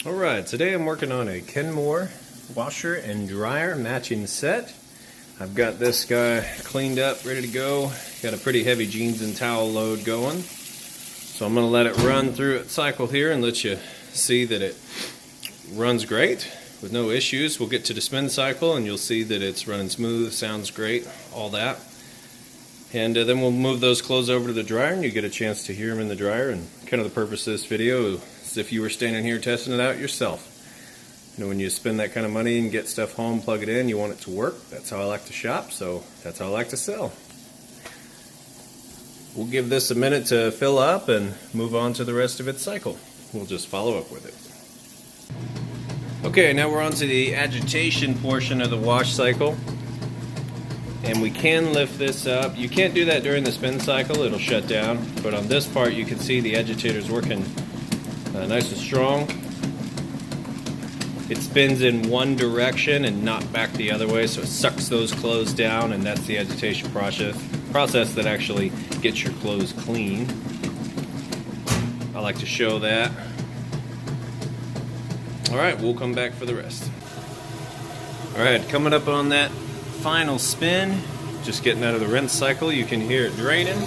Alright, today I'm working on a Kenmore washer and dryer matching set. I've got this guy cleaned up, ready to go. Got a pretty heavy jeans and towel load going. So I'm going to let it run through its cycle here and let you see that it runs great with no issues. We'll get to the spin cycle and you'll see that it's running smooth, sounds great, all that. And then we'll move those clothes over to the dryer and you get a chance to hear them in the dryer. And kind of the purpose of this video is if you were standing here testing it out yourself. You know, when you spend that kind of money and get stuff home, plug it in, you want it to work. That's how I like to shop, so that's how I like to sell. We'll give this a minute to fill up and move on to the rest of its cycle. We'll just follow up with it. Okay, now we're on to the agitation portion of the wash cycle. And we can lift this up. You can't do that during the spin cycle, it'll shut down. But on this part you can see the agitator's working nice and strong. It spins in one direction and not back the other way, so it sucks those clothes down, and that's the agitation process that actually gets your clothes clean. I like to show that. Alright, we'll come back for the rest. Alright, coming up on that final spin, just getting out of the rinse cycle, you can hear it draining.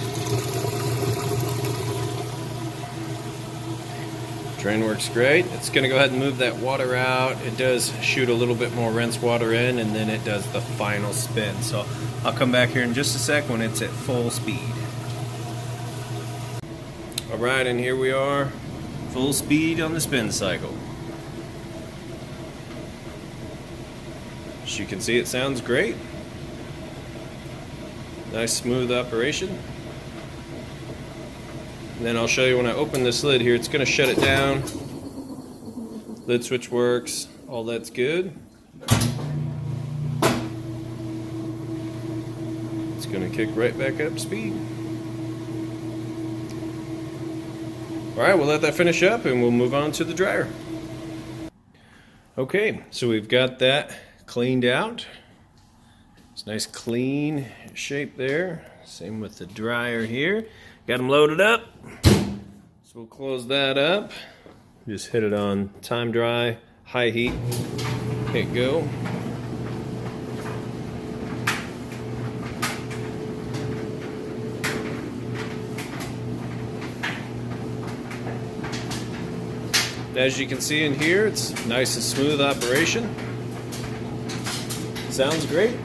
Drain works great. It's going to go ahead and move that water out. It does shoot a little bit more rinse water in, and then it does the final spin. So I'll come back here in just a sec when it's at full speed. Alright, and here we are, full speed on the spin cycle. As you can see, it sounds great. Nice smooth operation. And then I'll show you when I open this lid here, it's going to shut it down. Lid switch works, all that's good. It's going to kick right back up speed. Alright, we'll let that finish up and we'll move on to the dryer. Okay, so we've got that cleaned out. It's nice clean shape there. Same with the dryer here. Got them loaded up. So we'll close that up. Just hit it on time dry, high heat, hit go. As you can see in here, it's nice and smooth operation. Sounds great,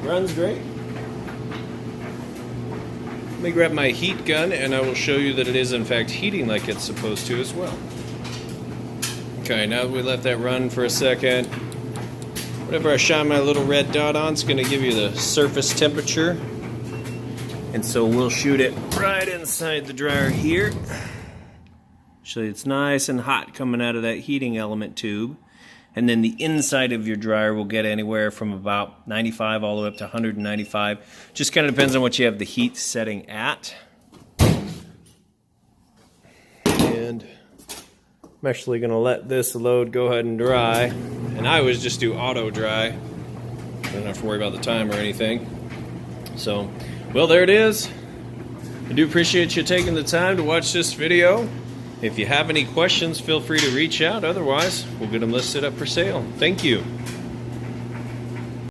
runs great. Let me grab my heat gun and I will show you that it is in fact heating like it's supposed to as well. Okay, now that we let that run for a second, whatever I shine my little red dot on, it's going to give you the surface temperature. And so we'll shoot it right inside the dryer here. So it's nice and hot coming out of that heating element tube. And then the inside of your dryer will get anywhere from about 95 all the way up to 195. Just kind of depends on what you have the heat setting at. And I'm actually going to let this load go ahead and dry. And I always just do auto dry. I don't have to worry about the time or anything. So, well, there it is. I do appreciate you taking the time to watch this video. If you have any questions, feel free to reach out. Otherwise, we'll get them listed up for sale. Thank you.